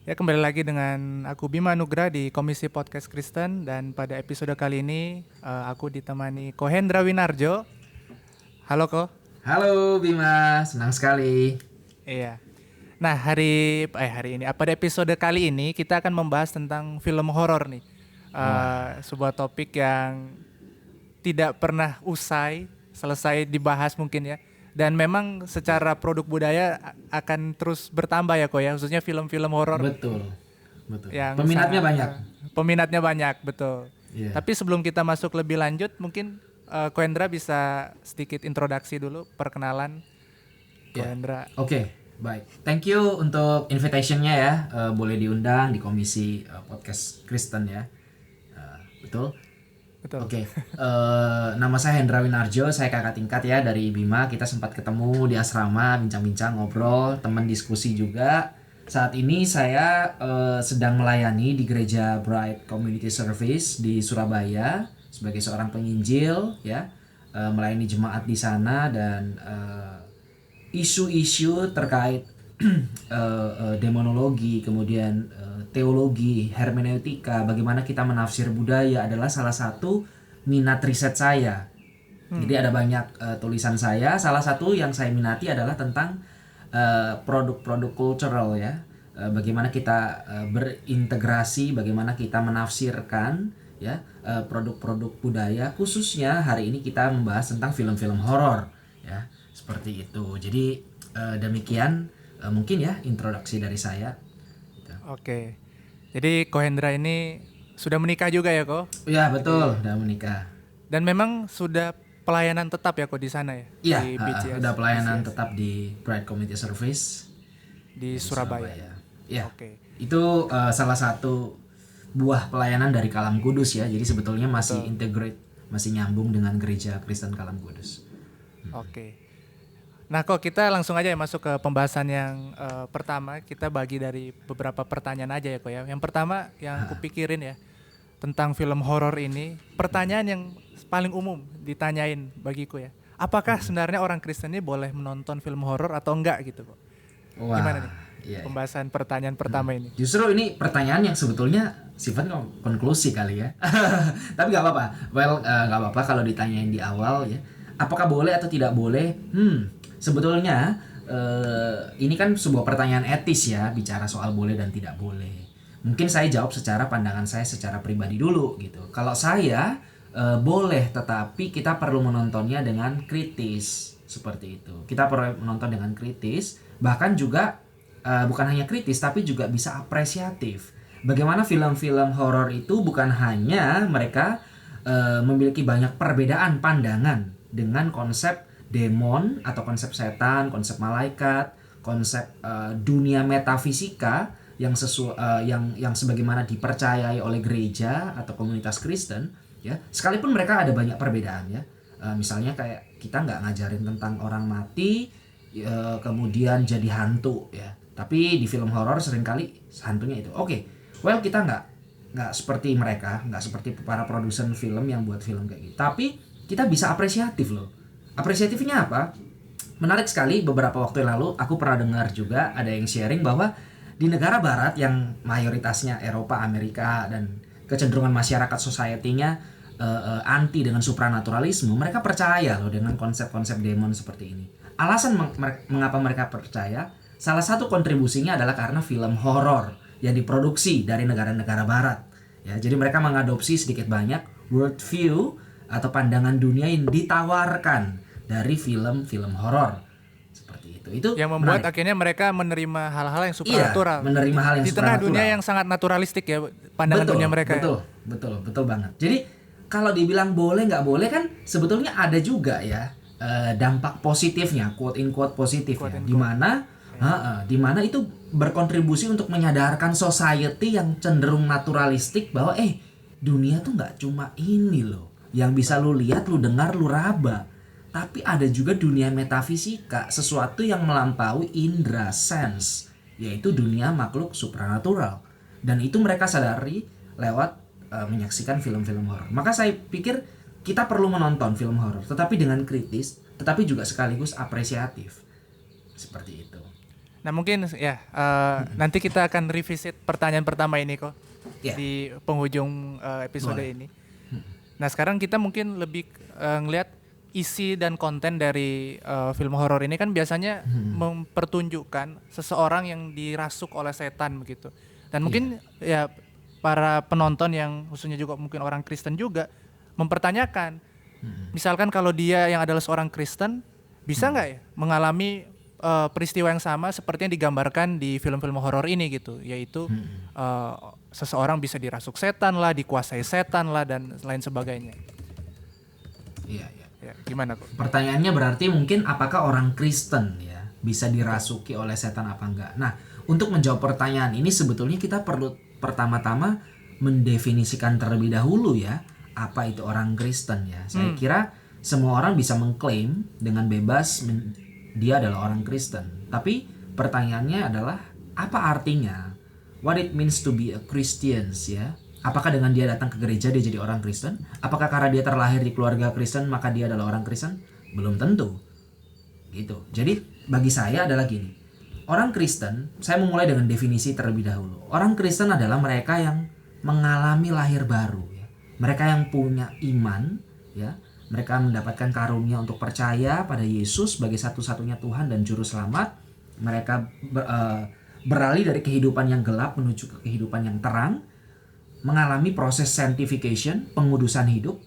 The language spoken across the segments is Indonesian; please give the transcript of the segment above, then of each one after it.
Ya, kembali lagi dengan aku Bima Nugra di Komisi Podcast Kristen, dan pada episode kali ini aku ditemani Ko Hendra Winarjo. Halo Ko. Halo Bima, senang sekali. Iya. Nah, hari ini pada episode kali ini kita akan membahas tentang film horor nih. Wah, Sebuah topik yang tidak pernah selesai dibahas mungkin ya. Dan memang secara produk budaya akan terus bertambah ya Ko ya, khususnya film-film horor betul, betul. yang Peminatnya sangat banyak. peminatnya banyak, betul. Iya. Tapi sebelum kita masuk lebih lanjut, mungkin Koendra bisa sedikit introduksi dulu, perkenalan Iya. Koendra. Oke, baik. Thank you untuk invitation-nya ya. Boleh diundang di Komisi Podcast Kristen ya. Betul. Betul. Oke. Nama saya Hendra Winarjo, saya kakak tingkat ya dari Bima. Kita sempat ketemu di asrama, bincang-bincang, ngobrol, teman diskusi juga. Saat ini saya sedang melayani di Gereja Bright Community Service di Surabaya sebagai seorang penginjil ya, melayani jemaat di sana dan isu-isu terkait demonologi, kemudian teologi, hermeneutika, bagaimana kita menafsir budaya adalah salah satu minat riset saya. Jadi ada banyak tulisan saya. Salah satu yang saya minati adalah tentang produk-produk cultural ya. Bagaimana kita berintegrasi, bagaimana kita menafsirkan ya produk-produk budaya. Khususnya hari ini kita membahas tentang film-film horor ya. Seperti itu. Jadi demikian mungkin ya introduksi dari saya. Oke. Jadi Kohendra ini sudah menikah juga ya Ko? Ya betul, udah menikah. Dan memang sudah pelayanan tetap ya Ko di sana ya? Iya, Di BCS. udah pelayanan BCS. tetap di Bright Community Service Di Surabaya. Ya, Oke. itu salah satu buah pelayanan dari Kalam Kudus ya. Jadi sebetulnya masih Betul. integrate, masih nyambung dengan Gereja Kristen Kalam Kudus. Oke. Nah kok kita langsung aja ya masuk ke pembahasan yang pertama. Kita bagi dari beberapa pertanyaan aja ya kok ya. Yang pertama yang kupikirin ya tentang film horor ini, pertanyaan yang paling umum ditanyain bagiku ya. Apakah sebenarnya orang Kristen ini boleh menonton film horor atau enggak gitu kok? Wah, Gimana nih iya. pembahasan pertanyaan pertama ini? Justru ini pertanyaan yang sebetulnya sifatnya konklusi kali ya. Tapi nggak apa-apa. Well, nggak apa-apa kalau ditanyain di awal ya. Apakah boleh atau tidak boleh? Sebetulnya ini kan sebuah pertanyaan etis ya, bicara soal boleh dan tidak boleh. Mungkin saya jawab secara pandangan saya secara pribadi dulu gitu. Kalau saya boleh, tetapi kita perlu menontonnya dengan kritis seperti itu. Kita perlu menonton dengan kritis, bahkan juga bukan hanya kritis tapi juga bisa apresiatif. Bagaimana film-film horor itu bukan hanya mereka memiliki banyak perbedaan pandangan dengan konsep demon atau konsep setan, konsep malaikat, konsep dunia metafisika yang yang sebagaimana dipercayai oleh gereja atau komunitas Kristen ya. Sekalipun mereka ada banyak perbedaan ya. Misalnya kayak kita nggak ngajarin tentang orang mati kemudian jadi hantu ya. Tapi di film horor seringkali hantunya itu. Oke. Well, kita nggak seperti mereka, nggak seperti para produsen film yang buat film kayak gitu. Tapi kita bisa apresiatif loh. Apresiatifnya apa? Menarik sekali, beberapa waktu yang lalu aku pernah dengar juga ada yang sharing bahwa di negara barat yang mayoritasnya Eropa, Amerika, dan kecenderungan masyarakat society-nya anti dengan supranaturalisme, mereka percaya loh dengan konsep-konsep demon seperti ini. Alasan mengapa mereka percaya, salah satu kontribusinya adalah karena film horor yang diproduksi dari negara-negara barat. Ya, jadi mereka mengadopsi sedikit banyak worldview atau pandangan dunia yang ditawarkan dari film-film horor seperti itu. Itu Yang membuat menarik. akhirnya mereka menerima hal-hal yang Iya, supranatural. menerima hal yang Di tengah supranatural. dunia yang sangat naturalistik ya, pandangan Betul, dunia mereka. betul, betul banget. Jadi kalau dibilang boleh nggak boleh kan sebetulnya ada juga ya dampak positifnya, quote in quote positifnya, di mana itu berkontribusi untuk menyadarkan society yang cenderung naturalistik bahwa dunia tuh nggak cuma ini loh yang bisa lu lihat, lu dengar, lu raba, tapi ada juga dunia metafisika, sesuatu yang melampaui indera sense, yaitu dunia makhluk supranatural. Dan itu mereka sadari lewat menyaksikan film-film horor. Maka saya pikir kita perlu menonton film horor, tetapi dengan kritis, tetapi juga sekaligus apresiatif. Seperti itu. Nah mungkin ya nanti kita akan revisit pertanyaan pertama ini kok Ya. di penghujung episode Boleh. ini. Nah sekarang kita mungkin lebih ngelihat isi dan konten dari film horor ini kan biasanya mempertunjukkan seseorang yang dirasuk oleh setan begitu. Dan mungkin ya para penonton yang khususnya juga mungkin orang Kristen juga mempertanyakan, misalkan kalau dia yang adalah seorang Kristen bisa nggak ya mengalami peristiwa yang sama seperti yang digambarkan di film-film horor ini gitu, yaitu seseorang bisa dirasuk setan lah, dikuasai setan lah dan lain sebagainya. Iya, iya. Ya, gimana kok? Pertanyaannya berarti mungkin apakah orang Kristen ya bisa dirasuki oleh setan apa enggak? Nah, untuk menjawab pertanyaan ini sebetulnya kita perlu pertama-tama mendefinisikan terlebih dahulu ya, apa itu orang Kristen ya. Saya kira semua orang bisa mengklaim dengan bebas dia adalah orang Kristen. Tapi pertanyaannya adalah apa artinya? What it means to be a Christians ya? Apakah dengan dia datang ke gereja dia jadi orang Kristen? Apakah karena dia terlahir di keluarga Kristen maka dia adalah orang Kristen? Belum tentu. Gitu. Jadi bagi saya adalah gini. Orang Kristen, saya memulai dengan definisi terlebih dahulu. Orang Kristen adalah mereka yang mengalami lahir baru ya. Mereka yang punya iman ya. Mereka mendapatkan karunia untuk percaya pada Yesus sebagai satu-satunya Tuhan dan juru selamat. Mereka beralih dari kehidupan yang gelap menuju ke kehidupan yang terang. Mengalami proses sanctification, pengudusan hidup,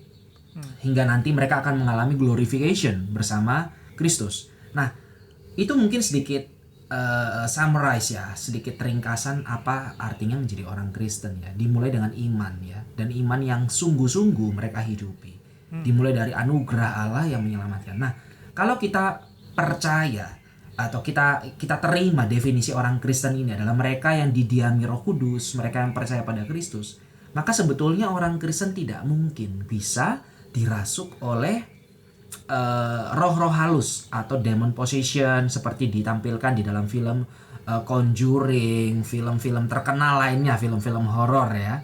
hingga nanti mereka akan mengalami glorification bersama Kristus. Nah, itu mungkin sedikit summarize ya, sedikit ringkasan apa artinya menjadi orang Kristen ya. Dimulai dengan iman ya, dan iman yang sungguh-sungguh mereka hidupi. Dimulai dari anugerah Allah yang menyelamatkan. Nah, kalau kita percaya atau kita terima definisi orang Kristen ini adalah mereka yang didiami Roh Kudus, mereka yang percaya pada Kristus, maka sebetulnya orang Kristen tidak mungkin bisa dirasuk oleh roh-roh halus atau demon possession seperti ditampilkan di dalam film Conjuring, film-film terkenal lainnya, film-film horor ya.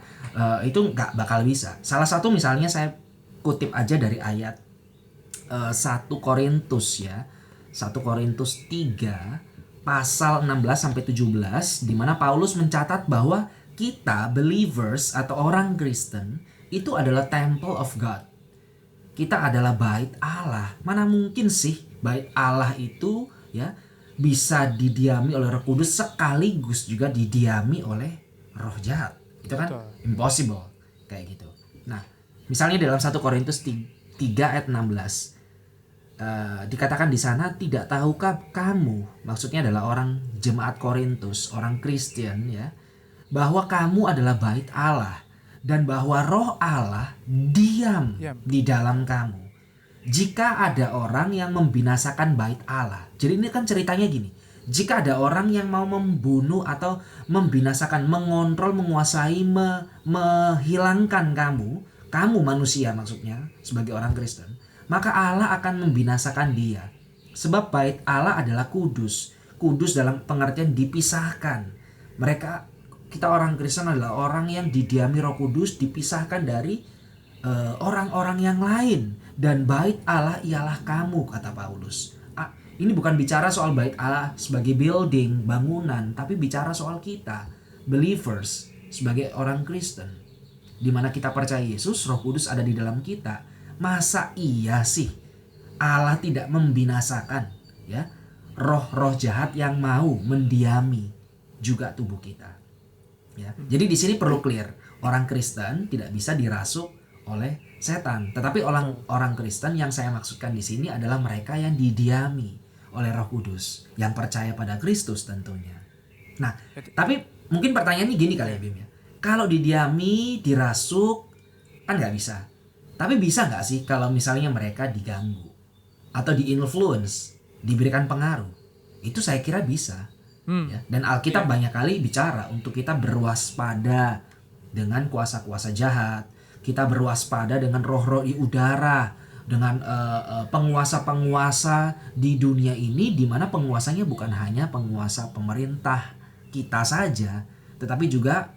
Itu nggak bakal bisa. Salah satu misalnya saya kutip aja dari ayat 1 Korintus ya. 1 Korintus 3 pasal 16 sampai 17 di mana Paulus mencatat bahwa kita believers atau orang Kristen itu adalah temple of God. Kita adalah bait Allah. Mana mungkin sih bait Allah itu ya bisa didiami oleh Roh Kudus sekaligus juga didiami oleh roh jahat. Itu kan impossible kayak gitu. Nah, misalnya dalam 1 Korintus 3 ayat 16 dikatakan di sana, tidak tahukah kamu, maksudnya adalah orang jemaat Korintus, orang Kristen ya, bahwa kamu adalah bait Allah dan bahwa roh Allah diam di dalam kamu. Jika ada orang yang membinasakan bait Allah. Jadi ini kan ceritanya gini. Jika ada orang yang mau membunuh atau membinasakan, mengontrol, menguasai, menghilangkan kamu manusia maksudnya sebagai orang Kristen, maka Allah akan membinasakan dia. Sebab bait Allah adalah kudus. Kudus dalam pengertian dipisahkan. Kita orang Kristen adalah orang yang didiami Roh Kudus, dipisahkan dari orang-orang yang lain. Dan bait Allah ialah kamu, kata Paulus. Ini bukan bicara soal bait Allah sebagai building, bangunan, tapi bicara soal kita, believers, sebagai orang Kristen. Di mana kita percaya Yesus, Roh Kudus ada di dalam kita. Masa iya sih Allah tidak membinasakan ya roh-roh jahat yang mau mendiami juga tubuh kita. Ya. Jadi di sini perlu clear, orang Kristen tidak bisa dirasuk oleh setan. Tetapi orang Kristen yang saya maksudkan di sini adalah mereka yang didiami oleh Roh Kudus, yang percaya pada Kristus tentunya. Nah, tapi mungkin pertanyaannya gini kali ya Bim ya. Kalau didiami, dirasuk, kan nggak bisa. Tapi bisa nggak sih kalau misalnya mereka diganggu atau di-influence, diberikan pengaruh? Itu saya kira bisa. Ya. Dan Alkitab banyak kali bicara untuk kita berwaspada dengan kuasa-kuasa jahat. Kita berwaspada dengan roh-roh di udara, dengan penguasa-penguasa di dunia ini, di mana penguasanya bukan hanya penguasa pemerintah kita saja, tetapi juga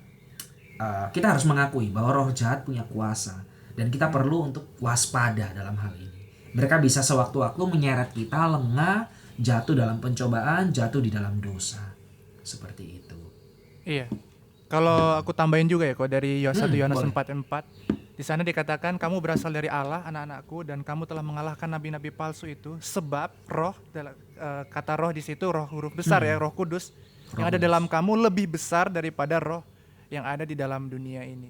kita harus mengakui bahwa roh jahat punya kuasa. Dan kita perlu untuk waspada dalam hal ini. Mereka bisa sewaktu-waktu menyeret kita lengah, jatuh dalam pencobaan, jatuh di dalam dosa. seperti itu. Iya. Kalau aku tambahin juga ya kok dari 1 Yohanes boleh. 4:4. Di sana dikatakan kamu berasal dari Allah anak-anakku dan kamu telah mengalahkan nabi-nabi palsu itu sebab roh kata roh di situ roh huruf besar ya, Roh Kudus Roh yang ada Kudus. dalam kamu lebih besar daripada roh yang ada di dalam dunia ini.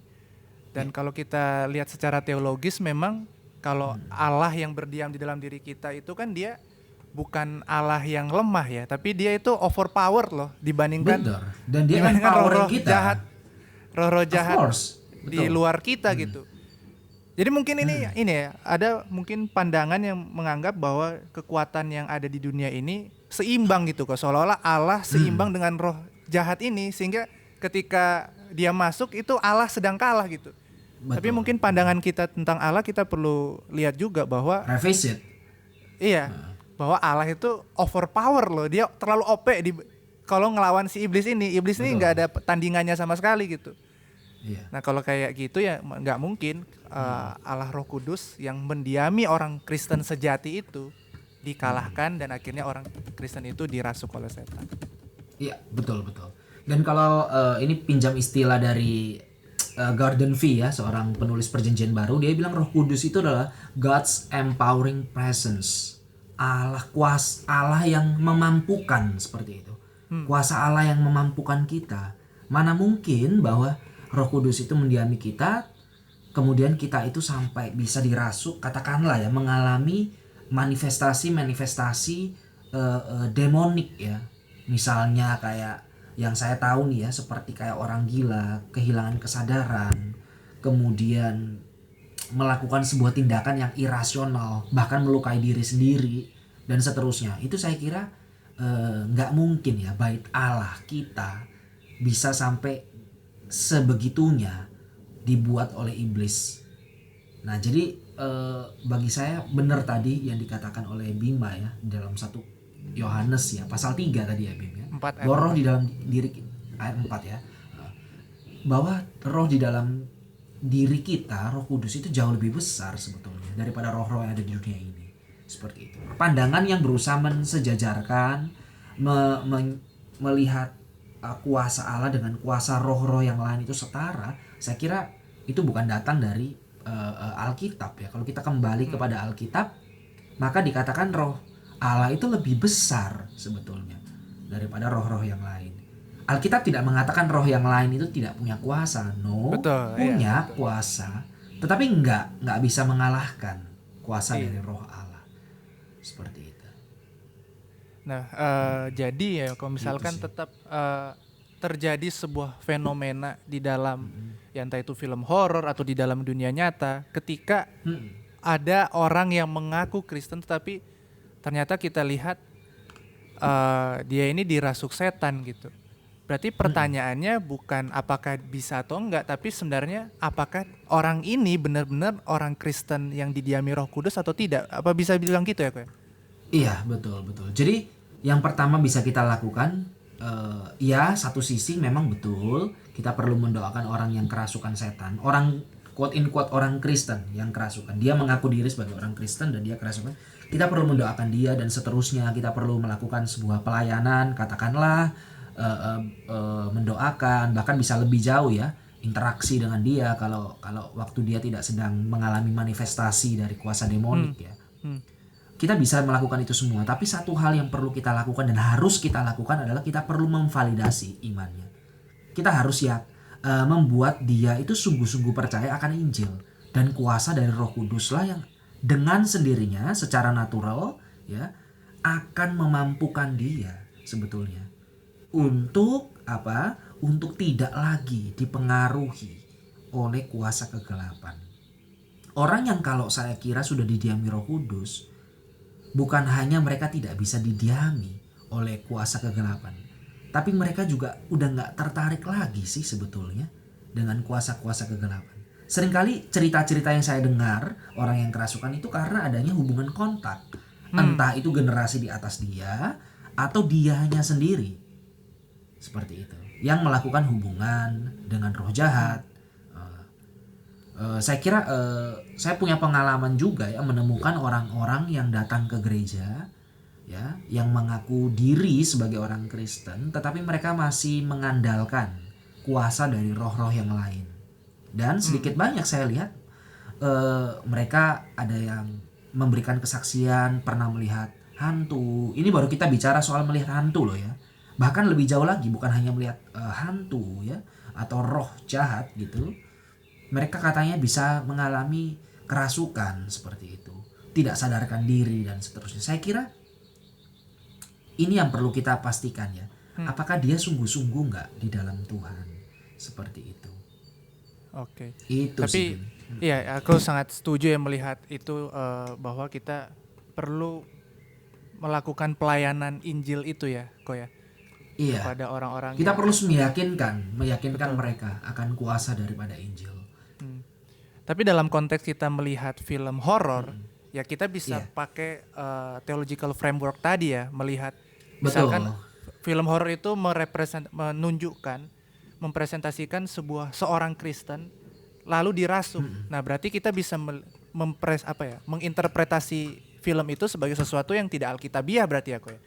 Dan kalau kita lihat secara teologis memang kalau Allah yang berdiam di dalam diri kita itu kan dia bukan Allah yang lemah ya, tapi dia itu overpower loh dibandingkan Betul. Dan dia dibandingkan empowering roh-roh kita. jahat, roh-roh Of jahat course. di Betul. luar kita gitu. Jadi mungkin ini ya, ada mungkin pandangan yang menganggap bahwa kekuatan yang ada di dunia ini seimbang gitu kok, seolah-olah Allah seimbang dengan roh jahat ini sehingga ketika dia masuk itu Allah sedang kalah gitu. Betul. Tapi mungkin pandangan kita tentang Allah kita perlu lihat juga bahwa Revisit. iya, bahwa Allah itu overpower loh. Dia terlalu OP kalau ngelawan si iblis ini. Iblis ini Betul. nggak ada tandingannya sama sekali gitu. Iya. Nah kalau kayak gitu ya nggak mungkin Allah Roh Kudus yang mendiami orang Kristen sejati itu dikalahkan dan akhirnya orang Kristen itu dirasuk oleh setan. Iya, betul. Dan kalau ini pinjam istilah dari Gordon Fee ya, seorang penulis Perjanjian Baru, dia bilang Roh Kudus itu adalah God's empowering presence. Allah yang memampukan, seperti itu. Kuasa Allah yang memampukan kita. Mana mungkin bahwa Roh Kudus itu mendiami kita, kemudian kita itu sampai bisa dirasuk, katakanlah ya, mengalami manifestasi demonik ya. Misalnya kayak yang saya tahu nih ya, seperti kayak orang gila, kehilangan kesadaran, kemudian melakukan sebuah tindakan yang irasional, bahkan melukai diri sendiri dan seterusnya. Itu saya kira nggak mungkin ya bait Allah kita bisa sampai sebegitunya dibuat oleh iblis. Nah jadi bagi saya benar tadi yang dikatakan oleh Bima ya dalam 1 Yohanes ya pasal 3 tadi ya Bim ya. 4 ayat Bahwa roh 4. di dalam diri ayat 4 ya. Bahwa roh di dalam diri kita, Roh Kudus itu jauh lebih besar sebetulnya daripada roh-roh yang ada di dunia ini. Seperti itu. Pandangan yang berusaha mensejajarkan, melihat kuasa Allah dengan kuasa roh-roh yang lain itu setara, saya kira itu bukan datang dari Alkitab ya. Kalau kita kembali kepada Alkitab, maka dikatakan roh Allah itu lebih besar sebetulnya daripada roh-roh yang lain. Alkitab tidak mengatakan roh yang lain itu tidak punya kuasa. No, Betul, punya iya, betul. kuasa, tetapi nggak bisa mengalahkan kuasa Iya. dari roh Allah. Seperti itu. Nah, jadi ya kalau misalkan Gitu sih. tetap terjadi sebuah fenomena di dalam ya entah itu film horor atau di dalam dunia nyata ketika ada orang yang mengaku Kristen tetapi ternyata kita lihat dia ini dirasuk setan gitu. Berarti pertanyaannya bukan apakah bisa atau enggak, tapi sebenarnya apakah orang ini benar-benar orang Kristen yang didiami Roh Kudus atau tidak? Apa bisa bilang gitu ya, Kak? Iya, betul. Jadi yang pertama bisa kita lakukan, ya satu sisi memang betul kita perlu mendoakan orang yang kerasukan setan, orang quote in quote orang Kristen yang kerasukan. Dia mengaku diri sebagai orang Kristen dan dia kerasukan. Kita perlu mendoakan dia dan seterusnya. Kita perlu melakukan sebuah pelayanan, katakanlah mendoakan, bahkan bisa lebih jauh ya, interaksi dengan dia kalau waktu dia tidak sedang mengalami manifestasi dari kuasa demonik ya. Kita bisa melakukan itu semua, tapi satu hal yang perlu kita lakukan dan harus kita lakukan adalah kita perlu memvalidasi imannya. Kita harus ya membuat dia itu sungguh-sungguh percaya akan Injil dan kuasa dari Roh Kudus lah yang dengan sendirinya secara natural ya akan memampukan dia sebetulnya untuk apa? Untuk tidak lagi dipengaruhi oleh kuasa kegelapan. Orang yang kalau saya kira sudah didiami Roh Kudus, bukan hanya mereka tidak bisa didiami oleh kuasa kegelapan, tapi mereka juga udah gak tertarik lagi sih sebetulnya dengan kuasa-kuasa kegelapan. Seringkali cerita-cerita yang saya dengar orang yang kerasukan itu karena adanya hubungan kontak. Entah itu generasi di atas dia atau dianya sendiri. Seperti itu. Yang melakukan hubungan dengan roh jahat. Saya kira saya punya pengalaman juga ya menemukan orang-orang yang datang ke gereja ya, yang mengaku diri sebagai orang Kristen, tetapi mereka masih mengandalkan kuasa dari roh-roh yang lain. Dan sedikit banyak saya lihat mereka ada yang memberikan kesaksian pernah melihat hantu. Ini baru kita bicara soal melihat hantu loh ya. Bahkan lebih jauh lagi, bukan hanya melihat hantu ya atau roh jahat gitu. Mereka katanya bisa mengalami kerasukan seperti itu, tidak sadarkan diri dan seterusnya. Saya kira ini yang perlu kita pastikan ya. Apakah dia sungguh-sungguh nggak di dalam Tuhan seperti itu? Oke. Itu Tapi sih. iya, aku sangat setuju ya melihat itu, bahwa kita perlu melakukan pelayanan Injil itu ya, kok ya, Iya. kepada orang-orang Kita yang perlu meyakinkan Betul. mereka akan kuasa daripada Injil. Tapi dalam konteks kita melihat film horor, ya kita bisa Iya. pakai theological framework tadi ya, melihat Betul. misalkan film horor itu mempresentasikan seorang Kristen lalu dirasuk. Nah, berarti kita bisa menginterpretasi film itu sebagai sesuatu yang tidak alkitabiah berarti ya, kok ya.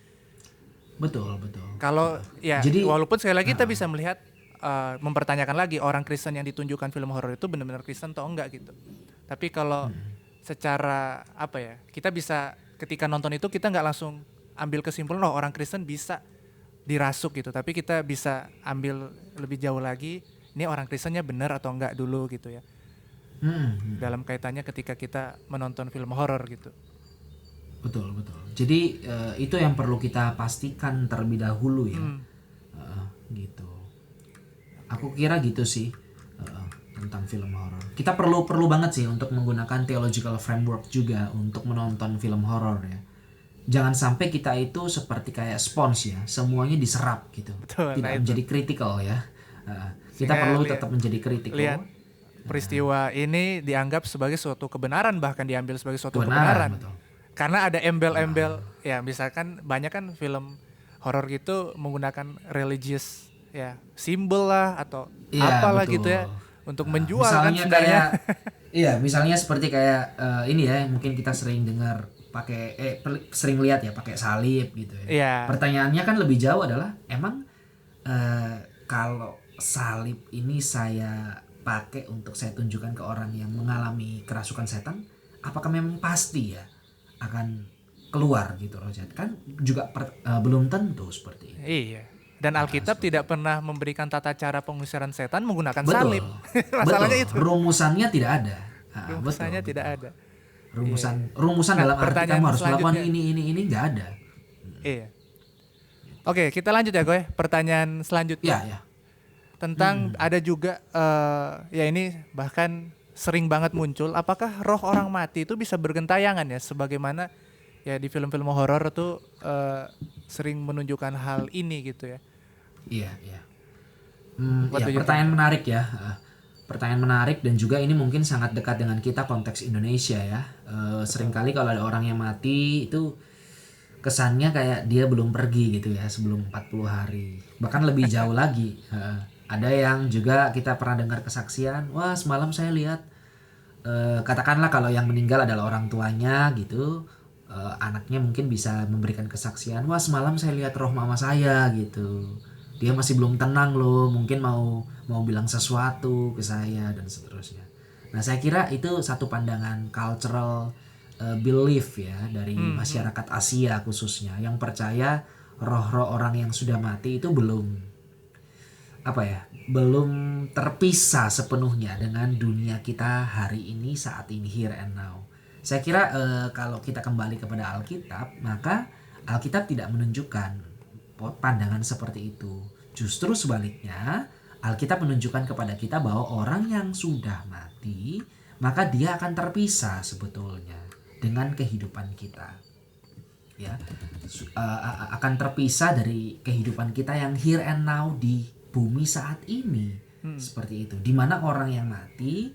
Betul, betul. Kalau ya, Jadi walaupun sekali lagi kita bisa melihat, mempertanyakan lagi orang Kristen yang ditunjukkan film horor itu benar-benar Kristen atau enggak gitu. Tapi kalau secara apa ya, kita bisa ketika nonton itu kita nggak langsung ambil kesimpulan orang Kristen bisa dirasuk gitu. Tapi kita bisa ambil lebih jauh lagi, ini orang Kristennya benar atau enggak dulu gitu ya. Dalam kaitannya ketika kita menonton film horor gitu. betul, betul. Jadi itu yang perlu kita pastikan terlebih dahulu ya. Gitu. Aku kira gitu sih tentang film horor. Kita perlu banget sih untuk menggunakan theological framework juga untuk menonton film horor ya. Jangan sampai kita itu seperti kayak spons ya, semuanya diserap gitu. Betul, Tidak nah itu. menjadi critical ya. Kita Sehingga perlu tetap menjadi critical. Lihat peristiwa ini dianggap sebagai suatu kebenaran, bahkan diambil sebagai suatu Kebenaran, kebenaran. betul. Karena ada embel-embel, ya misalkan banyak kan film horor gitu menggunakan religious ya simbol lah atau Iya, apalah betul. gitu ya untuk menjual kan Misalnya sebenarnya. kayak iya, misalnya seperti kayak ini ya, mungkin kita sering dengar pakai sering lihat ya pakai salib gitu ya. Iya. Pertanyaannya kan lebih jauh adalah emang kalau salib ini saya pakai untuk saya tunjukkan ke orang yang mengalami kerasukan setan, apakah memang pasti ya akan keluar gitu roh jahat? Kan juga belum tentu seperti itu. Iya. Dan Alkitab tidak pernah memberikan tata cara pengusiran setan menggunakan Betul. salib. Masalahnya Betul. itu. Rumusannya tidak ada. Rumusannya Betul, tidak betul. ada. Rumusan Nah, dalam arti pertanyaan kamu harus melakukan selanjutnya. ini nggak ada. Iya. Oke, kita lanjut ya, Goy. Pertanyaan selanjutnya. Ya. Tentang ada juga ya ini bahkan sering banget muncul, apakah roh orang mati itu bisa bergentayangan ya, sebagaimana ya di film-film horor tuh sering menunjukkan hal ini gitu ya. Iya. What do you Pertanyaan menarik ya. Pertanyaan menarik dan juga ini mungkin sangat dekat dengan kita konteks Indonesia ya. Seringkali kalau ada orang yang mati itu kesannya kayak dia belum pergi gitu ya sebelum 40 hari. Bahkan lebih jauh lagi. Ada yang juga kita pernah dengar kesaksian, wah semalam saya lihat katakanlah kalau yang meninggal adalah orang tuanya gitu, anaknya mungkin bisa memberikan kesaksian, wah semalam saya lihat roh mama saya gitu, dia masih belum tenang loh, mungkin mau bilang sesuatu ke saya dan seterusnya. Nah saya kira itu satu pandangan cultural belief ya dari masyarakat Asia khususnya yang percaya roh-roh orang yang sudah mati itu belum terpisah sepenuhnya dengan dunia kita hari ini, saat ini, here and now. Saya kira kalau kita kembali kepada Alkitab, maka Alkitab tidak menunjukkan pandangan seperti itu. Justru sebaliknya, Alkitab menunjukkan kepada kita bahwa orang yang sudah mati, maka dia akan terpisah sebetulnya dengan kehidupan kita. Ya, akan terpisah dari kehidupan kita yang here and now di bumi saat ini. Seperti itu. Di mana orang yang mati,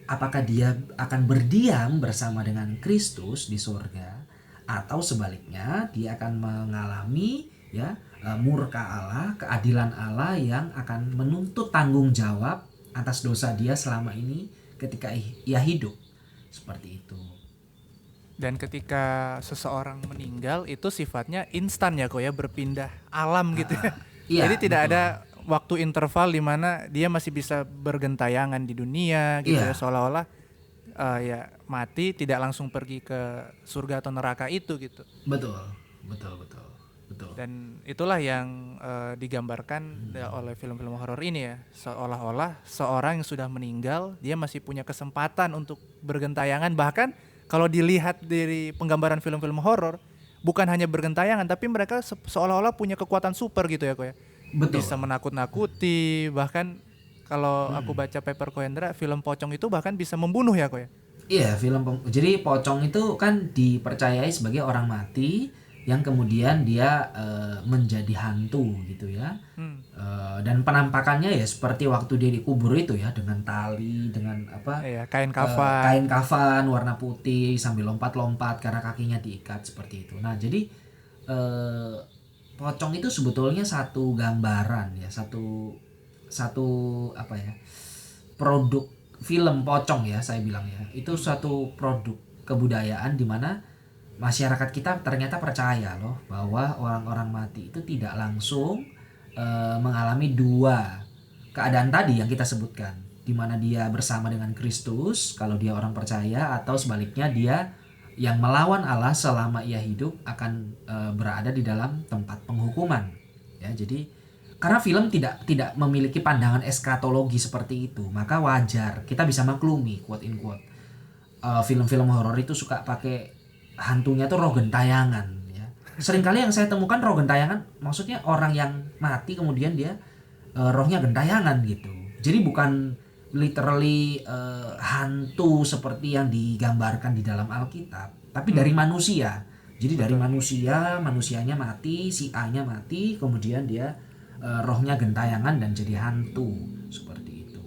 apakah dia akan berdiam bersama dengan Kristus di surga, atau sebaliknya dia akan mengalami ya murka Allah, keadilan Allah yang akan menuntut tanggung jawab atas dosa dia selama ini ketika ia hidup. Seperti itu. Dan ketika seseorang meninggal itu sifatnya instan ya kok ya, berpindah alam gitu ya. Iya, Jadi tidak betul. ada waktu interval di mana dia masih bisa bergentayangan di dunia gitu ya, Iya, seolah-olah ya mati tidak langsung pergi ke surga atau neraka itu gitu. betul, betul, betul, betul. Dan itulah yang digambarkan oleh film-film horor ini ya, seolah-olah seorang yang sudah meninggal dia masih punya kesempatan untuk bergentayangan, bahkan kalau dilihat dari penggambaran film-film horor bukan hanya bergentayangan tapi mereka seolah-olah punya kekuatan super gitu ya kok ya, Betul. bisa menakut-nakuti, bahkan kalau aku baca paper Kohendra film pocong itu bahkan bisa membunuh ya kok ya. Iya, jadi pocong itu kan dipercayai sebagai orang mati yang kemudian dia menjadi hantu gitu ya. Dan penampakannya ya seperti waktu dia dikubur itu ya, dengan tali, dengan apa? Iya, kain kafan. Kain kafan warna putih sambil lompat-lompat karena kakinya diikat seperti itu. Nah, jadi eh, pocong itu sebetulnya satu gambaran ya, satu apa ya? Produk film pocong ya saya bilang ya. Itu suatu produk kebudayaan di mana masyarakat kita ternyata percaya loh bahwa orang-orang mati itu tidak langsung mengalami dua keadaan tadi yang kita sebutkan, di mana dia bersama dengan Kristus kalau dia orang percaya, atau sebaliknya dia yang melawan Allah selama ia hidup akan berada di dalam tempat penghukuman ya. Jadi karena film tidak memiliki pandangan eskatologi seperti itu, maka wajar kita bisa maklumi quote in quote film-film horor itu suka pakai hantunya tuh roh gentayangan ya. Seringkali yang saya temukan roh gentayangan maksudnya orang yang mati kemudian dia rohnya gentayangan gitu. Jadi bukan literally hantu seperti yang digambarkan di dalam Alkitab, tapi dari manusia. Jadi dari manusia, manusianya mati, si A-nya mati, kemudian dia rohnya gentayangan dan jadi hantu seperti itu.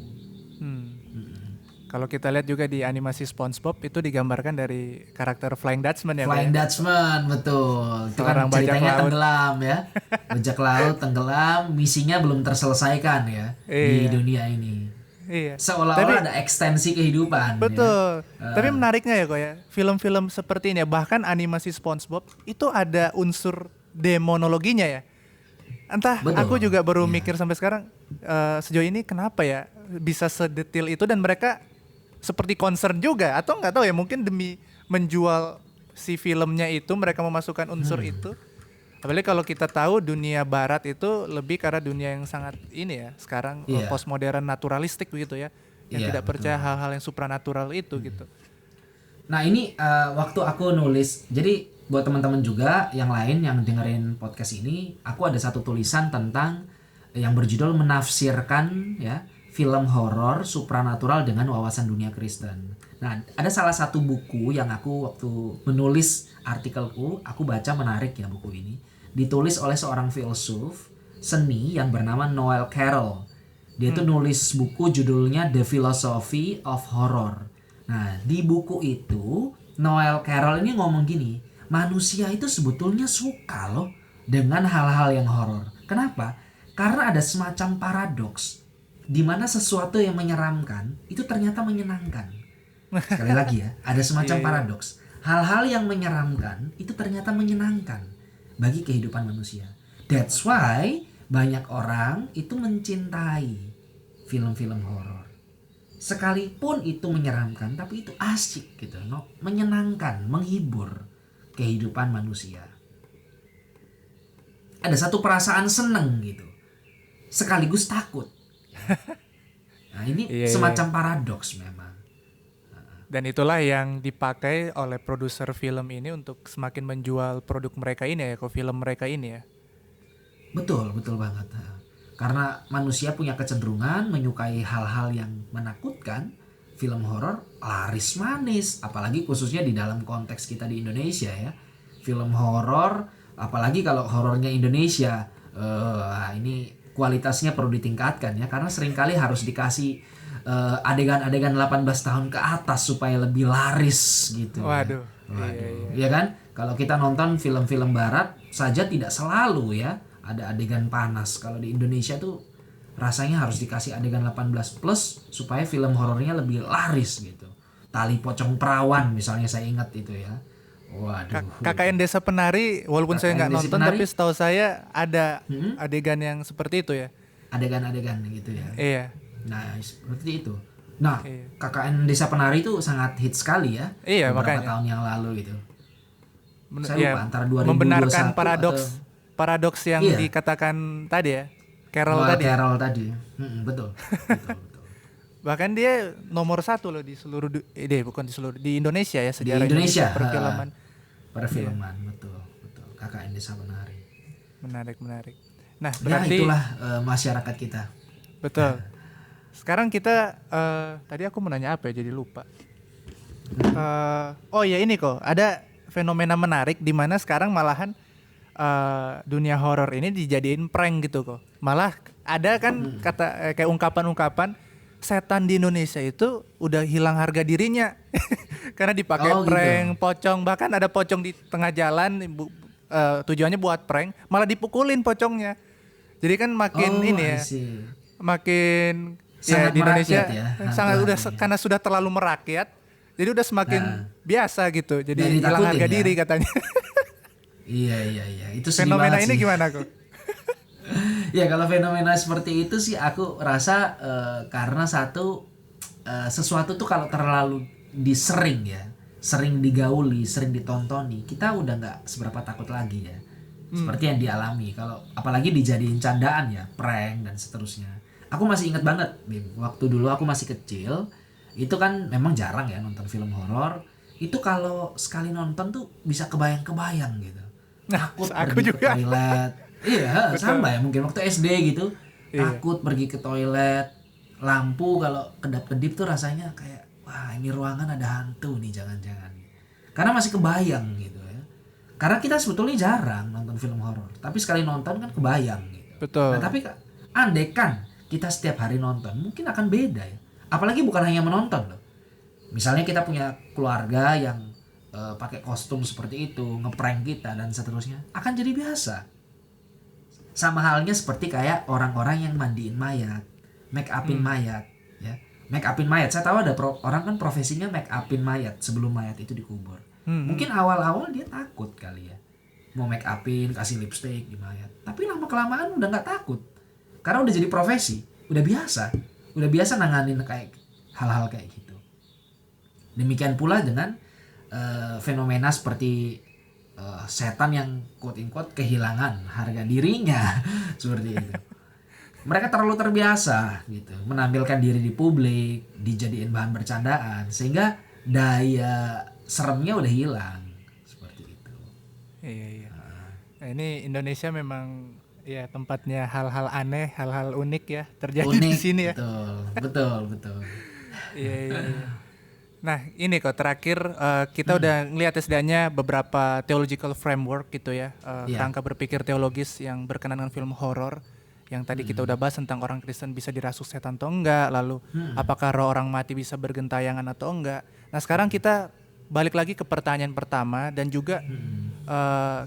Kalau kita lihat juga di animasi SpongeBob itu digambarkan dari karakter Flying Dutchman ya. Flying Dutchman, betul. Itu kan Seorang bajak ceritanya laut. tenggelam ya. Bajak laut tenggelam, misinya belum terselesaikan ya di Iya. dunia ini. Iya. Seolah-olah ada ekstensi kehidupan. Betul. Ya. Tapi menariknya ya kok ya, film-film seperti ini ya, bahkan animasi SpongeBob itu ada unsur demonologinya ya. Entah, Betul. aku juga baru Iya. mikir sampai sekarang sejauh ini kenapa ya bisa sedetil itu, dan mereka seperti concern juga, atau nggak tahu ya, mungkin demi menjual si filmnya itu mereka memasukkan unsur itu. Apalagi kalau kita tahu dunia barat itu lebih karena dunia yang sangat ini ya sekarang, Iya. postmodern naturalistik begitu ya, yang Iya, tidak percaya betul. hal-hal yang supranatural itu gitu. Nah ini waktu aku nulis, jadi buat teman-teman juga yang lain yang dengerin podcast ini, aku ada satu tulisan tentang yang berjudul menafsirkan ya film horor supranatural dengan wawasan dunia Kristen. Nah ada salah satu buku yang aku waktu menulis artikelku, aku baca menarik ya buku ini. Ditulis oleh seorang filsuf seni yang bernama Noel Carroll. Dia itu nulis buku judulnya The Philosophy of Horror. Nah, di buku itu Noel Carroll ini ngomong gini, manusia itu sebetulnya suka loh dengan hal-hal yang horor. Kenapa? Karena ada semacam paradoks di mana sesuatu yang menyeramkan itu ternyata menyenangkan. Sekali lagi ya, ada semacam Iya, iya. paradoks. Hal-hal yang menyeramkan itu ternyata menyenangkan bagi kehidupan manusia. That's why banyak orang itu mencintai film-film horor. Sekalipun itu menyeramkan, tapi itu asik gitu, no? Menyenangkan, menghibur kehidupan manusia. Ada satu perasaan seneng gitu, sekaligus takut. Nah ini Iya, iya. semacam paradoks memang. Dan itulah yang dipakai oleh produser film ini untuk semakin menjual produk mereka ini ya, kok film mereka ini ya. Betul, betul banget. Karena manusia punya kecenderungan menyukai hal-hal yang menakutkan, film horor laris manis, apalagi khususnya di dalam konteks kita di Indonesia ya. Film horor, apalagi kalau horornya Indonesia, ini kualitasnya perlu ditingkatkan ya, karena seringkali harus dikasih adegan-adegan 18 tahun ke atas supaya lebih laris gitu. Waduh. Waduh, ya kan? Kalau kita nonton film-film barat saja tidak selalu ya ada adegan panas. Kalau di Indonesia tuh rasanya harus dikasih adegan 18 plus supaya film horornya lebih laris gitu. Tali pocong perawan misalnya, saya ingat itu ya. Waduh. KKN Desa Penari, walaupun saya KKN nggak Desa nonton, Penari? tapi setahu saya ada Hmm? adegan yang seperti itu ya. Adegan-adegan gitu ya. Iya, Nah, seperti itu. Nah, iya. KKN Desa Penari itu sangat hit sekali ya. Iya, beberapa makanya. tahun yang lalu gitu. Saya Ya, lupa antara 2021 membenarkan atau paradoks yang Iya. dikatakan tadi ya, Carol Wah, tadi. Carol tadi. Betul. Betul. Bahkan dia nomor 1 loh di seluruh bukan di seluruh, di Indonesia ya, sejarah Indonesia, perfilman. Perfilman, betul. KKN Desa Penari. Menarik. Nah, Ya, berarti itulah masyarakat kita. betul. Sekarang kita tadi aku mau nanya apa ya, jadi lupa. Oh ya, ini kok ada fenomena menarik di mana sekarang malahan dunia horor ini dijadiin prank gitu kok. Malah ada kan kata kayak ungkapan-ungkapan setan di Indonesia itu udah hilang harga dirinya karena dipakai Oh, gitu. prank, pocong, bahkan ada pocong di tengah jalan tujuannya buat prank, malah dipukulin pocongnya. Jadi kan makin ini I ya, see. makin Sangat ya di Indonesia merakyat ya, sangat udah hantu-hantunya. karena sudah terlalu merakyat, jadi udah semakin biasa gitu. Jadi Dan hilang ditakutin harga ya. diri katanya. Iya. Itu sedih Fenomena banget ini sih. gimana kok? Ya, kalau fenomena seperti itu sih aku rasa karena satu sesuatu tuh kalau terlalu disering ya, sering digauli, sering ditontoni, kita udah nggak seberapa takut lagi ya. Seperti yang dialami kalau apalagi dijadiin candaan ya, prank dan seterusnya. Aku masih ingat banget, Bim, waktu dulu aku masih kecil, itu kan memang jarang ya nonton film horor. Itu kalau sekali nonton tuh bisa kebayang-kebayang gitu. Nah, Takut aku pergi juga. ke toilet. Iya, sama ya mungkin waktu SD gitu. Iya. Takut pergi ke toilet. Lampu kalau kedap-kedip tuh rasanya kayak wah, ini ruangan ada hantu nih, jangan-jangan. Karena masih kebayang gitu ya. Karena kita sebetulnya jarang nonton film horor, tapi sekali nonton kan kebayang gitu. Betul. Nah, tapi andekan kita setiap hari nonton, mungkin akan beda ya. Apalagi bukan hanya menonton loh. Misalnya kita punya keluarga yang pakai kostum seperti itu, ngeprank kita dan seterusnya, akan jadi biasa. Sama halnya seperti kayak orang-orang yang mandiin mayat, make upin mayat, ya. Make upin mayat, saya tahu ada orang kan profesinya make upin mayat sebelum mayat itu dikubur. Mungkin awal-awal dia takut kali ya, mau make upin, kasih lipstick di mayat. Tapi lama kelamaan udah nggak takut, karena udah jadi profesi, udah biasa nanganin kayak hal-hal kayak gitu. Demikian pula dengan fenomena seperti setan yang quote-unquote kehilangan harga dirinya seperti itu. Mereka terlalu terbiasa gitu menampilkan diri di publik, dijadiin bahan bercandaan sehingga daya seremnya udah hilang seperti itu. Iya. Nah, ini Indonesia memang ya tempatnya hal-hal aneh, hal-hal unik ya terjadi di sini ya. Betul. Iya. Nah, ini kok terakhir kita udah ngeliat setidaknya beberapa theological framework gitu ya, Iya. kerangka berpikir teologis yang berkenaan dengan film horor. Yang tadi kita udah bahas tentang orang Kristen bisa dirasuk setan atau enggak, lalu apakah roh orang mati bisa bergentayangan atau enggak. Nah, sekarang kita balik lagi ke pertanyaan pertama dan juga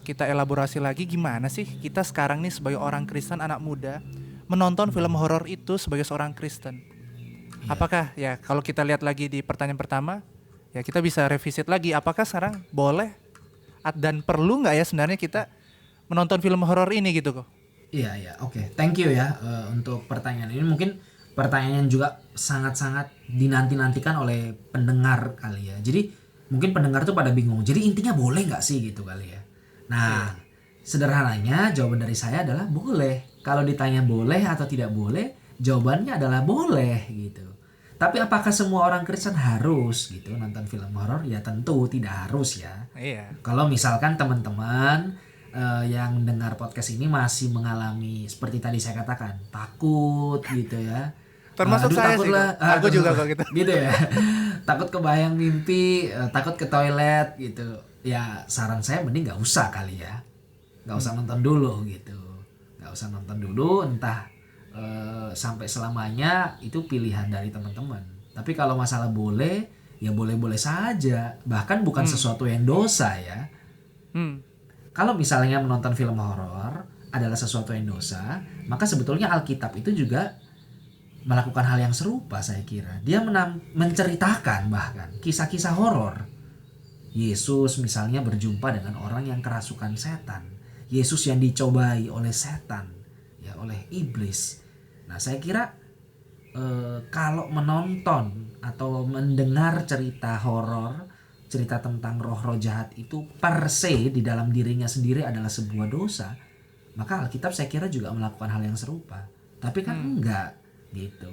kita elaborasi lagi gimana sih kita sekarang nih sebagai orang Kristen, anak muda, menonton film horor itu sebagai seorang Kristen. Apakah ya kalau kita lihat lagi di pertanyaan pertama, ya kita bisa revisit lagi apakah sekarang boleh dan perlu nggak ya sebenarnya kita menonton film horor ini gitu kok. Iya, oke. Thank you ya untuk pertanyaan ini. Mungkin pertanyaan yang juga sangat-sangat dinanti-nantikan oleh pendengar kali ya. Jadi mungkin pendengar tuh pada bingung. Jadi intinya boleh nggak sih gitu kali ya. Nah, sederhananya jawaban dari saya adalah boleh. Kalau ditanya boleh atau tidak boleh, jawabannya adalah boleh gitu. Tapi apakah semua orang Kristen harus gitu nonton film horor? Ya tentu tidak harus ya. Iya. Kalau misalkan teman-teman yang dengar podcast ini masih mengalami seperti tadi saya katakan takut gitu ya, Termasuk saya takut sih, lah, aku juga kok gitu. gitu ya. Takut kebayang mimpi, takut ke toilet gitu ya, saran saya mending nggak usah kali ya, nggak usah nonton dulu gitu, nggak usah nonton dulu, entah sampai selamanya itu pilihan dari teman-teman. Tapi kalau masalah boleh ya boleh-boleh saja, bahkan bukan sesuatu yang dosa ya. Kalau misalnya menonton film horor adalah sesuatu yang dosa, maka sebetulnya Alkitab itu juga melakukan hal yang serupa saya kira. Dia menceritakan bahkan kisah-kisah horor Yesus misalnya berjumpa dengan orang yang kerasukan setan. Yesus yang dicobai oleh setan, ya, oleh iblis. Nah, saya kira kalau menonton atau mendengar cerita horor, cerita tentang roh-roh jahat itu per se di dalam dirinya sendiri adalah sebuah dosa, maka Alkitab saya kira juga melakukan hal yang serupa. Tapi kan enggak gitu.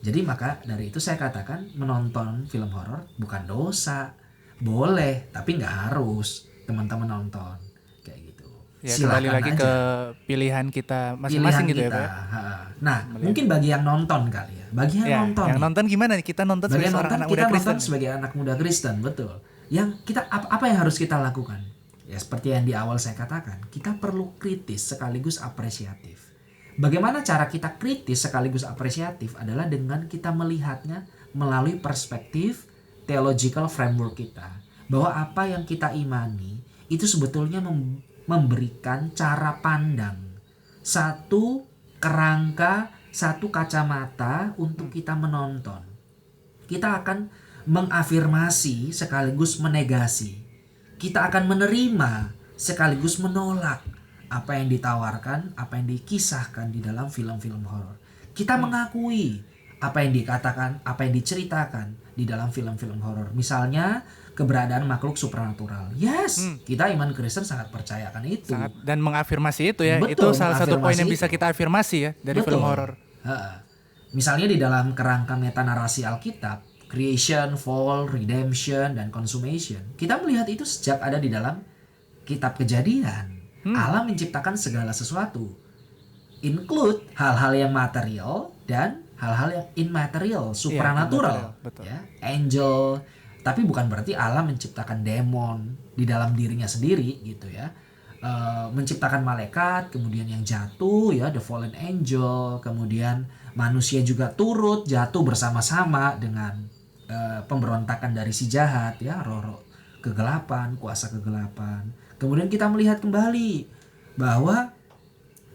Jadi maka dari itu saya katakan menonton film horor bukan dosa. Boleh, tapi nggak harus teman-teman nonton kayak gitu. Ya kembali Silahkan lagi aja ke pilihan kita masing-masing pilihan gitu ya kita. Pak ya. Ha. Nah, mungkin bagi yang nonton kali ya. Bagi yang Ya, nonton yang nih. nonton gimana nih? Kita nonton Bagi sebagai yang seorang nonton anak kita muda Kristen. nonton sebagai anak muda Kristen, betul. Yang kita apa yang harus kita lakukan? Ya seperti yang di awal saya katakan, kita perlu kritis sekaligus apresiatif. Bagaimana cara kita kritis sekaligus apresiatif adalah dengan kita melihatnya melalui perspektif theological framework kita. Bahwa apa yang kita imani itu sebetulnya memberikan cara pandang. Satu kerangka, satu kacamata untuk kita menonton. Kita akan mengafirmasi sekaligus menegasi. Kita akan menerima sekaligus menolak apa yang ditawarkan, apa yang dikisahkan di dalam film-film horor. Kita mengakui apa yang dikatakan, apa yang diceritakan di dalam film-film horor. Misalnya keberadaan makhluk supranatural. Yes, kita iman Kristen sangat percayakan itu. Dan mengafirmasi itu ya. Betul, Itu salah satu poin yang mengafirmasi bisa itu. kita afirmasi ya dari Betul. film horor. Misalnya di dalam kerangka metanarasi Alkitab, creation, fall, redemption, dan consummation. Kita melihat itu sejak ada di dalam kitab Kejadian. Allah menciptakan segala sesuatu. Include hal-hal yang material dan hal-hal yang immaterial, supranatural. immaterial, betul. Ya, angel. Tapi bukan berarti Allah menciptakan demon di dalam dirinya sendiri gitu ya. Menciptakan malaikat, kemudian yang jatuh ya, the fallen angel, kemudian manusia juga turut jatuh bersama-sama dengan pemberontakan dari si jahat ya, roh-roh kegelapan, kuasa kegelapan. Kemudian kita melihat kembali bahwa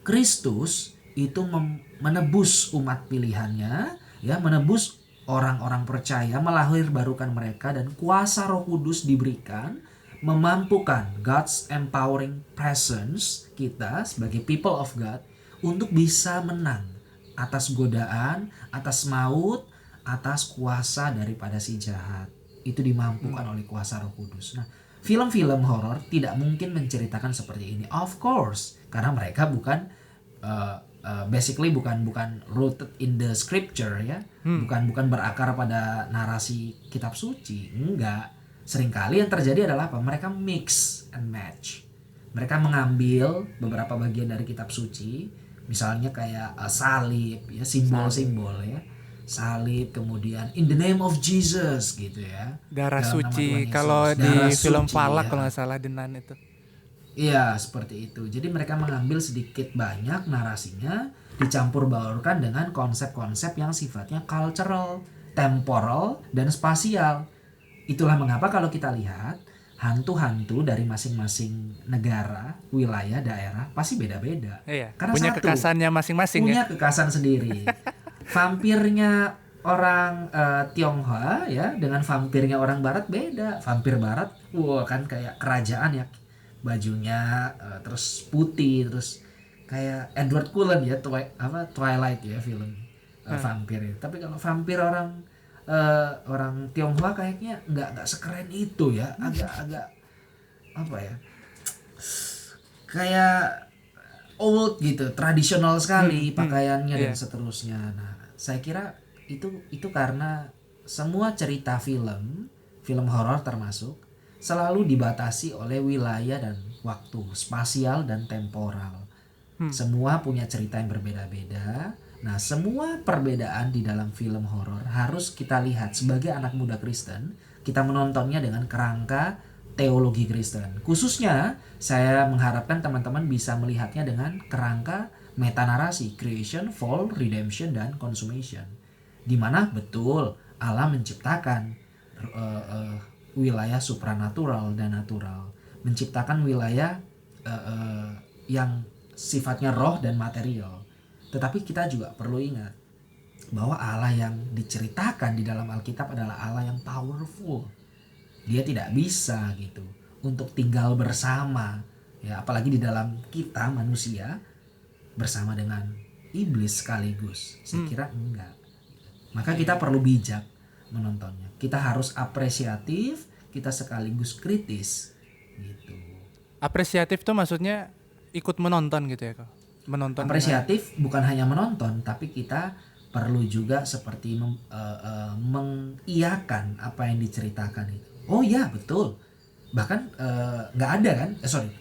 Kristus itu menebus umat pilihannya, ya, menebus orang-orang percaya, melahirbarukan mereka, dan kuasa Roh Kudus diberikan, memampukan God's empowering presence kita sebagai people of God untuk bisa menang atas godaan, atas maut, atas kuasa daripada si jahat. Itu dimampukan oleh kuasa Roh Kudus. Nah, film-film horor tidak mungkin menceritakan seperti ini, of course, karena mereka bukan basically bukan rooted in the scripture ya, bukan berakar pada narasi kitab suci, enggak. Seringkali yang terjadi adalah apa? Mereka mix and match. Mereka mengambil beberapa bagian dari kitab suci, misalnya kayak salib ya, simbol-simbol ya. Salib, kemudian in the name of Jesus gitu ya. Darah Dalam nama suci, Tuhan Yesus. kalau di Darah film suci, Falak ya. kalau nggak salah Denan itu. Iya, seperti itu. Jadi mereka mengambil sedikit banyak narasinya, dicampur baurkan dengan konsep-konsep yang sifatnya cultural, temporal, dan spasial. Itulah mengapa kalau kita lihat hantu-hantu dari masing-masing negara, wilayah, daerah pasti beda-beda. Iya, Karena punya satu, kekasannya masing-masing punya ya. kekasan sendiri. Vampirnya orang Tionghoa ya dengan vampirnya orang Barat beda. Vampir Barat, wah kan kayak kerajaan ya, bajunya terus putih, terus kayak Edward Cullen ya, Twilight ya film vampir. Tapi kalau vampir orang Tionghoa kayaknya nggak sekeren itu ya, agak apa ya, kayak old gitu, tradisional sekali pakaiannya dan seterusnya. Nah, saya kira itu karena semua cerita film horor termasuk selalu dibatasi oleh wilayah dan waktu, spasial dan temporal. Semua punya cerita yang berbeda-beda. Nah, semua perbedaan di dalam film horor harus kita lihat sebagai anak muda Kristen. Kita menontonnya dengan kerangka teologi Kristen. Khususnya, saya mengharapkan teman-teman bisa melihatnya dengan kerangka metanarasi, creation, fall, redemption, dan consummation. Di mana betul Allah menciptakan wilayah supranatural dan natural, menciptakan wilayah yang sifatnya roh dan material. Tetapi kita juga perlu ingat bahwa Allah yang diceritakan di dalam Alkitab adalah Allah yang powerful. dia tidak bisa gitu untuk tinggal bersama, ya apalagi di dalam kita manusia bersama dengan iblis sekaligus. Saya kira enggak. Maka kita perlu bijak menontonnya. Kita harus apresiatif, kita sekaligus kritis gitu. Apresiatif tuh maksudnya ikut menonton gitu ya kok? Menonton Apresiatif bukan hanya menonton, tapi kita perlu juga seperti mengiyakan apa yang diceritakan itu. Oh ya betul. Bahkan nggak ada kan?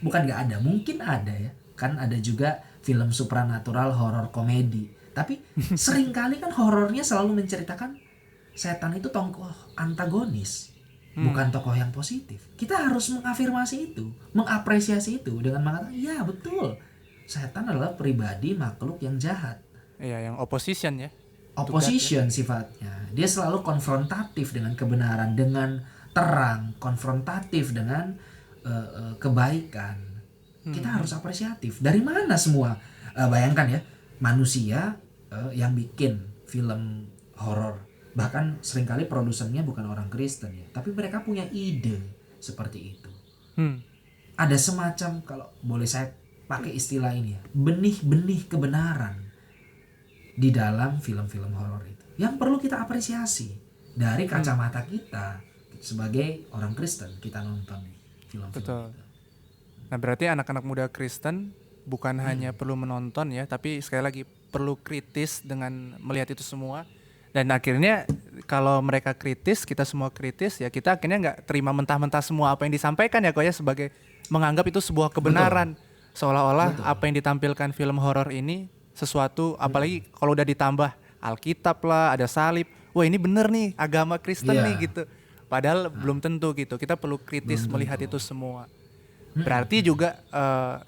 Bukan nggak ada, mungkin ada ya. Kan ada juga film supranatural, horor komedi. Tapi seringkali kan horornya selalu menceritakan setan itu tokoh antagonis, bukan tokoh yang positif. Kita harus mengafirmasi itu, mengapresiasi itu dengan mengatakan, ya betul, setan adalah pribadi makhluk yang jahat. Iya, yang opposition ya. Opposition sifatnya. Dia selalu konfrontatif dengan kebenaran, dengan terang, konfrontatif dengan kebaikan. Kita harus apresiatif. Dari mana semua? Bayangkan ya, manusia yang bikin film horor, bahkan seringkali produsernya bukan orang Kristen ya, tapi mereka punya ide seperti itu. Ada semacam, kalau boleh saya pakai istilah ini ya, benih-benih kebenaran di dalam film-film horor itu yang perlu kita apresiasi dari kacamata kita sebagai orang Kristen. Kita nonton film-film Betul. itu. Nah berarti anak-anak muda Kristen bukan hanya perlu menonton ya, tapi sekali lagi perlu kritis dengan melihat itu semua. Dan akhirnya kalau mereka kritis, kita semua kritis ya, kita akhirnya nggak terima mentah-mentah semua apa yang disampaikan ya kok ya, sebagai menganggap itu sebuah kebenaran. Seolah-olah apa yang ditampilkan film horor ini sesuatu, apalagi kalau udah ditambah Alkitab lah, ada salib, wah ini bener nih agama Kristen nih gitu. Padahal belum tentu gitu. Kita perlu kritis melihat itu semua. Berarti juga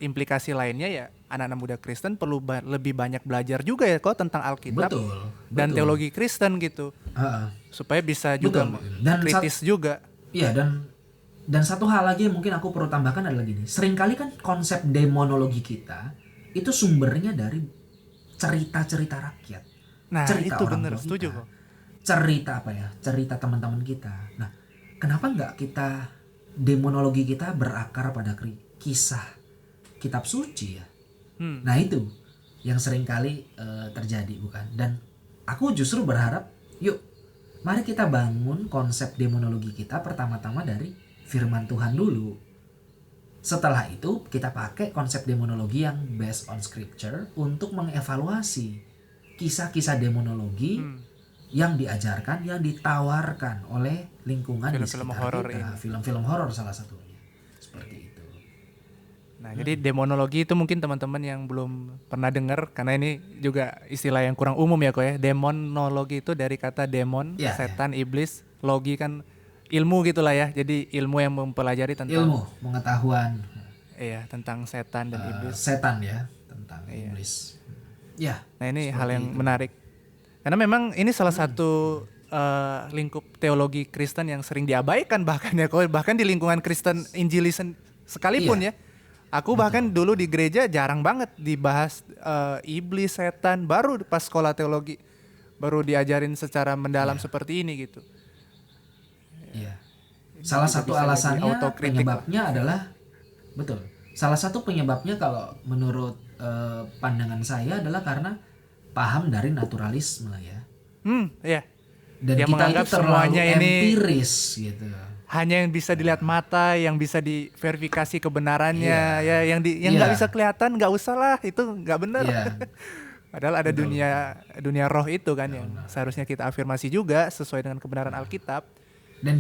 implikasi lainnya ya, anak-anak muda Kristen perlu lebih banyak belajar juga ya kok tentang Alkitab dan teologi Kristen gitu, supaya bisa juga dan kritis juga. Iya, dan satu hal lagi yang mungkin aku perlu tambahkan adalah gini. Seringkali kan konsep demonologi kita itu sumbernya dari cerita-cerita rakyat. Nah cerita itu orang bener, tua setuju kita. kok. Cerita apa ya? Cerita teman-teman kita. Nah, kenapa nggak kita demonologi kita berakar pada kisah kitab suci ya? Nah itu yang seringkali terjadi, bukan? Dan aku justru berharap, yuk mari kita bangun konsep demonologi kita pertama-tama dari firman Tuhan dulu. Setelah itu kita pakai konsep demonologi yang based on scripture untuk mengevaluasi kisah-kisah demonologi yang diajarkan, yang ditawarkan oleh lingkungan di sekitar horor kita. ini. Film-film horor salah satunya. Seperti itu. Nah, jadi demonologi itu mungkin teman-teman yang belum pernah dengar, karena ini juga istilah yang kurang umum ya kok ya. Demonologi itu dari kata demon, setan, iblis, logi kan ilmu gitulah ya. Jadi ilmu yang mempelajari tentang pengetahuan. Iya, tentang setan dan iblis. Setan ya, tentang iblis. Ya. Nah, ini hal yang menarik. Karena memang ini salah satu lingkup teologi Kristen yang sering diabaikan bahkan ya kok, bahkan di lingkungan Kristen Injilis sekalipun ya. Aku bahkan dulu di gereja jarang banget dibahas iblis, setan, baru pas sekolah teologi baru diajarin secara mendalam seperti ini gitu. Iya. Salah satu alasannya, penyebabnya adalah betul. Salah satu penyebabnya kalau menurut pandangan saya adalah karena paham dari naturalisme ya. Iya. Dan yang kita menganggap itu terlalu semuanya ini empiris gitu. Hanya yang bisa dilihat mata, yang bisa diverifikasi kebenarannya, ya yang nggak bisa kelihatan, nggak usah lah, itu nggak benar. Padahal ada dunia roh itu kan yang seharusnya kita afirmasi juga sesuai dengan kebenaran Alkitab. Dan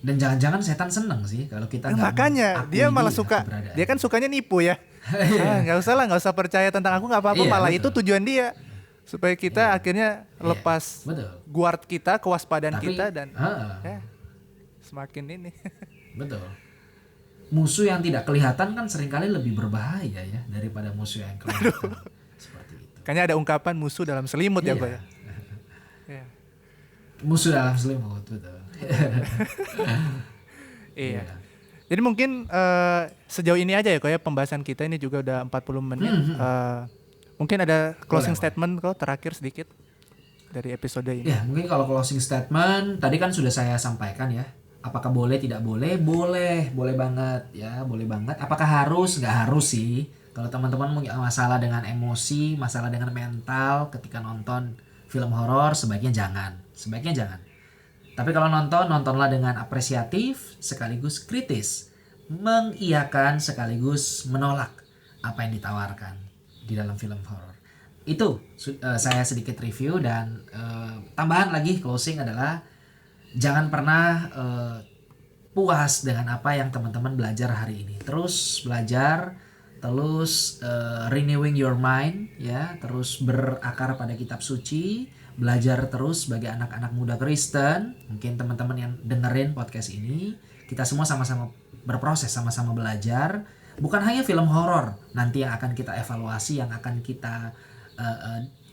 jangan-jangan setan seneng sih kalau kita makanya dia malah suka, dia kan sukanya nipu ya. Nggak usah lah, nggak usah percaya tentang aku, nggak apa-apa, malah itu tujuan dia. Supaya kita akhirnya lepas guard kita, kewaspadaan kita, dan semakin ini. Betul. Musuh yang tidak kelihatan kan seringkali lebih berbahaya ya daripada musuh yang kelihatan. Seperti itu. Kayaknya ada ungkapan musuh dalam selimut ya Pak ya. Musuh dalam selimut, betul. Iya. Jadi mungkin sejauh ini aja ya kok ya pembahasan kita, ini juga udah 40 menit. Mungkin ada closing statement kok terakhir sedikit. dari episode ini? Ya, mungkin kalau closing statement tadi kan sudah saya sampaikan ya. Apakah boleh, tidak boleh? Boleh, boleh banget ya, boleh banget. Apakah harus? Nggak harus sih. Kalau teman-teman punya masalah dengan emosi, masalah dengan mental ketika nonton film horor, sebaiknya jangan. Sebaiknya jangan. Tapi kalau nonton, nontonlah dengan apresiatif sekaligus kritis. Mengiyakan sekaligus menolak apa yang ditawarkan di dalam film horor. Itu saya sedikit review dan tambahan lagi closing adalah jangan pernah puas dengan apa yang teman-teman belajar hari ini. Terus belajar, terus renewing your mind ya, terus berakar pada kitab suci, belajar terus sebagai anak-anak muda Kristen. Mungkin teman-teman yang dengerin podcast ini, kita semua sama-sama berproses, sama-sama belajar. Bukan hanya film horor nanti yang akan kita evaluasi, yang akan kita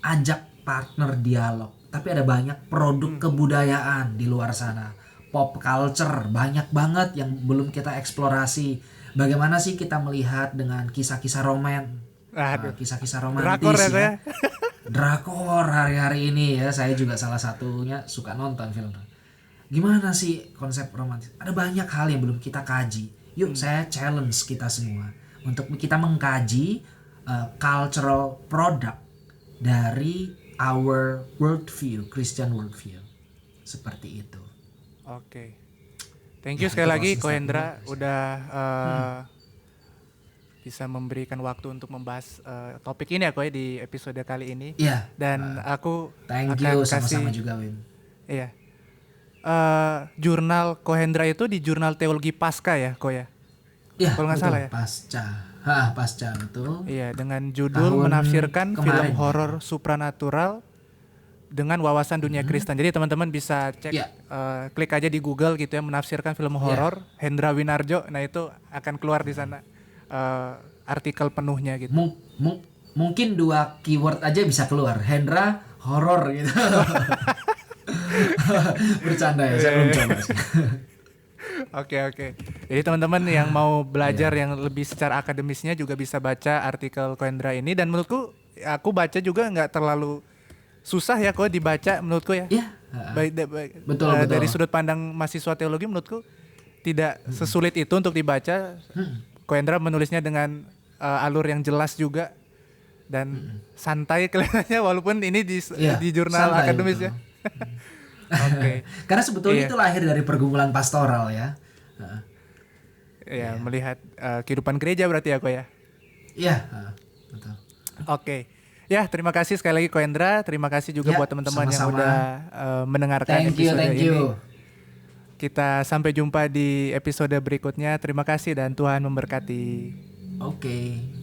ajak partner dialog, tapi ada banyak produk kebudayaan di luar sana, pop culture banyak banget yang belum kita eksplorasi. Bagaimana sih kita melihat dengan kisah-kisah kisah-kisah Drakor romantis ya. drakor hari-hari ini ya, saya juga salah satunya suka nonton film. Gimana sih konsep romantis? Ada banyak hal yang belum kita kaji. Yuk saya challenge kita semua untuk kita mengkaji cultural product dari our worldview, Christian worldview. Seperti itu. Oke. Thank you Ya, sekali itu lagi closing Ko Hendra statement. udah bisa memberikan waktu untuk membahas topik ini ya Ko ya, di episode kali ini. Iya. Dan aku Thank akan you sama-sama kasih juga Wim. iya. Jurnal Ko Hendra itu di Jurnal Teologi Pasca ya Ko ya. Iya. Kalau nggak betul. salah ya. Pasca betul. Iya, dengan judul Tahun menafsirkan film kemarin. horor supranatural dengan wawasan dunia Kristen. Jadi teman-teman bisa cek, Iya. klik aja di Google gitu ya, menafsirkan film horor Hendra Winarjo. Nah itu akan keluar di sana artikel penuhnya gitu. Mungkin 2 keyword aja bisa keluar. Hendra horor gitu. Bercanda ya, saya belum coba sih. Oke. Jadi teman-teman yang mau belajar yang lebih secara akademisnya juga bisa baca artikel Ko Hendra ini. Dan menurutku, aku baca juga nggak terlalu susah ya Ko dibaca menurutku ya. Iya. Betul. Dari sudut pandang mahasiswa teologi menurutku tidak sesulit itu untuk dibaca. Ko Hendra menulisnya dengan alur yang jelas juga dan santai kelihatannya walaupun ini di jurnal santai, akademis betul. ya. Oke. Karena sebetulnya itu lahir dari pergumulan pastoral ya. Ya, melihat kehidupan gereja berarti ya Ko ya. Iya, betul. Oke. Ya, terima kasih sekali lagi Ko Hendra. Terima kasih juga Ya, buat teman-teman yang sama-sama. udah mendengarkan Thank episode you. ini. Kita sampai jumpa di episode berikutnya. Terima kasih dan Tuhan memberkati. Oke.